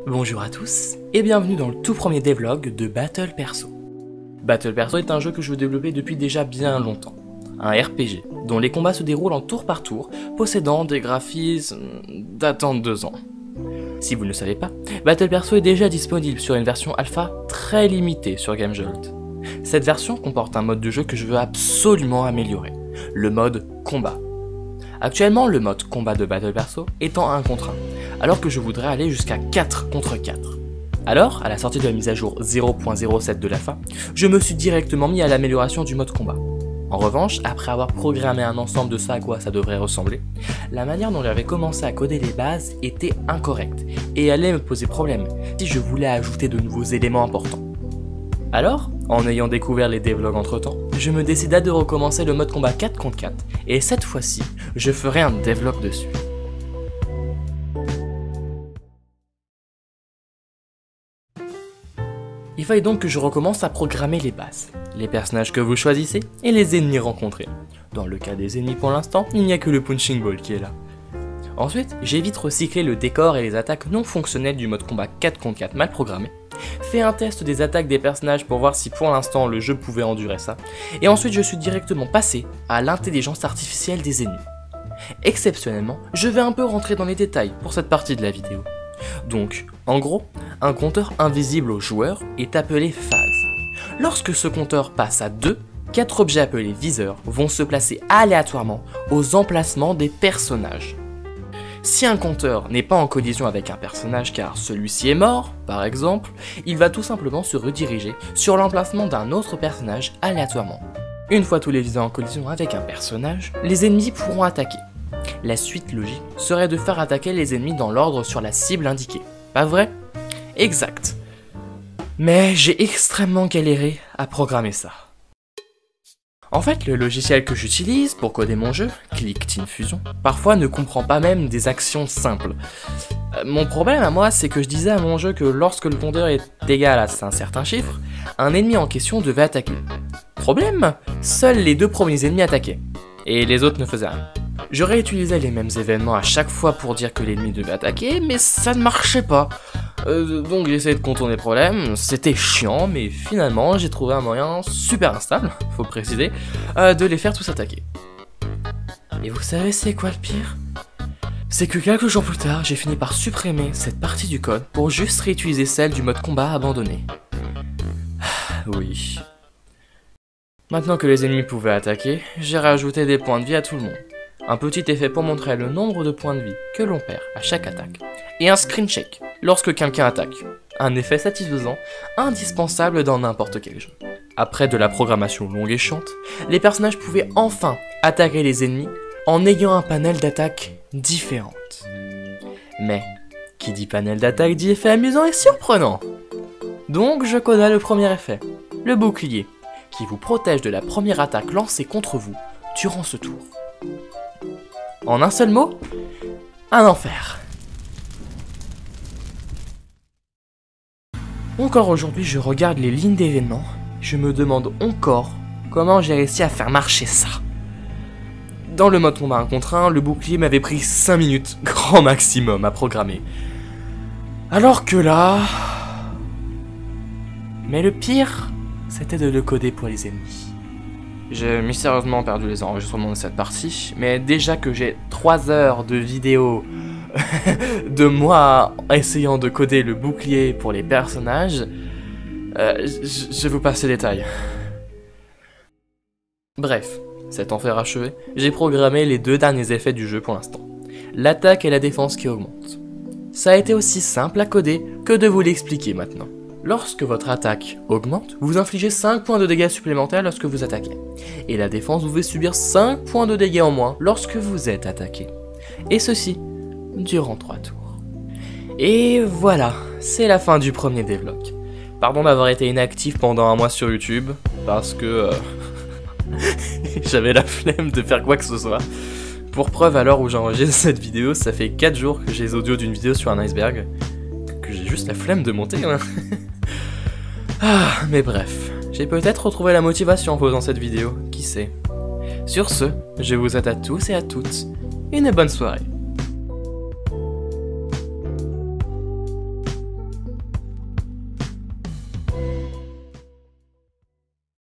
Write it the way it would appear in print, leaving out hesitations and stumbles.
Bonjour à tous et bienvenue dans le tout premier devlog de Battle Perso. Battle Perso est un jeu que je veux développer depuis déjà bien longtemps. Un RPG dont les combats se déroulent en tour par tour, possédant des graphismes datant de 2 ans. Si vous ne le savez pas, Battle Perso est déjà disponible sur une version alpha très limitée sur GameJolt. Cette version comporte un mode de jeu que je veux absolument améliorer, le mode combat. Actuellement, le mode combat de Battle Perso étant 1 contre 1, alors que je voudrais aller jusqu'à 4 contre 4. Alors, à la sortie de la mise à jour 0.07 de l'alpha, je me suis directement mis à l'amélioration du mode combat. En revanche, après avoir programmé un ensemble de ça à quoi ça devrait ressembler, la manière dont j'avais commencé à coder les bases était incorrecte et allait me poser problème si je voulais ajouter de nouveaux éléments importants. Alors, en ayant découvert les devlogs entre temps, je me décida de recommencer le mode combat 4 contre 4 et cette fois-ci, je ferai un devlog dessus. Il fallait donc que je recommence à programmer les bases, les personnages que vous choisissez et les ennemis rencontrés. Dans le cas des ennemis pour l'instant, il n'y a que le punching ball qui est là. Ensuite, j'ai vite recyclé le décor et les attaques non fonctionnelles du mode combat 4 contre 4 mal programmé, fait un test des attaques des personnages pour voir si pour l'instant le jeu pouvait endurer ça, et ensuite je suis directement passé à l'intelligence artificielle des ennemis. Exceptionnellement, je vais un peu rentrer dans les détails pour cette partie de la vidéo. Donc, en gros, un compteur invisible au joueur est appelé phase. Lorsque ce compteur passe à 2, 4 objets appelés viseurs vont se placer aléatoirement aux emplacements des personnages. Si un compteur n'est pas en collision avec un personnage car celui-ci est mort, par exemple, il va tout simplement se rediriger sur l'emplacement d'un autre personnage aléatoirement. Une fois tous les viseurs en collision avec un personnage, les ennemis pourront attaquer. La suite logique serait de faire attaquer les ennemis dans l'ordre sur la cible indiquée, pas vrai? Exact. Mais j'ai extrêmement galéré à programmer ça. En fait, le logiciel que j'utilise pour coder mon jeu, Click Fusion, parfois ne comprend pas même des actions simples. Mon problème à moi, c'est que je disais à mon jeu que lorsque le compteur est égal à un certain chiffre, un ennemi en question devait attaquer. Problème, seuls les 2 premiers ennemis attaquaient, et les autres ne faisaient rien. Je réutilisais les mêmes événements à chaque fois pour dire que l'ennemi devait attaquer, mais ça ne marchait pas. Donc j'ai essayé de contourner le problème, c'était chiant, mais finalement j'ai trouvé un moyen super instable, faut préciser, de les faire tous attaquer. Et vous savez c'est quoi le pire? C'est que quelques jours plus tard, j'ai fini par supprimer cette partie du code pour juste réutiliser celle du mode combat abandonné. Oui. Maintenant que les ennemis pouvaient attaquer, j'ai rajouté des points de vie à tout le monde. Un petit effet pour montrer le nombre de points de vie que l'on perd à chaque attaque. Et un screen check lorsque quelqu'un attaque. Un effet satisfaisant, indispensable dans n'importe quel jeu. Après de la programmation longue et chiante, les personnages pouvaient enfin attaquer les ennemis en ayant un panel d'attaques différentes. Mais, qui dit panel d'attaque dit effet amusant et surprenant. Donc je coda le premier effet, le bouclier, qui vous protège de la première attaque lancée contre vous durant ce tour. En un seul mot, un enfer. Encore aujourd'hui, je regarde les lignes d'événements, je me demande encore comment j'ai réussi à faire marcher ça. Dans le mode combat 1 contre 1, le bouclier m'avait pris 5 minutes, grand maximum, à programmer. Alors que là... Mais le pire, c'était de le coder pour les ennemis. J'ai mystérieusement perdu les enregistrements de cette partie, mais déjà que j'ai 3 heures de vidéo de moi essayant de coder le bouclier pour les personnages, je vais vous passer les détails. Bref, cet enfer achevé, j'ai programmé les 2 derniers effets du jeu pour l'instant. L'attaque et la défense qui augmentent. Ça a été aussi simple à coder que de vous l'expliquer maintenant. Lorsque votre attaque augmente, vous infligez 5 points de dégâts supplémentaires lorsque vous attaquez. Et la défense vous fait subir 5 points de dégâts en moins lorsque vous êtes attaqué. Et ceci durant 3 tours. Et voilà, c'est la fin du premier devlog. Pardon d'avoir été inactif pendant 1 mois sur YouTube, parce que j'avais la flemme de faire quoi que ce soit. Pour preuve, à l'heure où j'enregistre cette vidéo, ça fait 4 jours que j'ai les audios d'une vidéo sur un iceberg, que j'ai juste la flemme de monter. Ah, mais bref, j'ai peut-être retrouvé la motivation en faisant cette vidéo, qui sait. Sur ce, je vous souhaite à tous et à toutes une bonne soirée.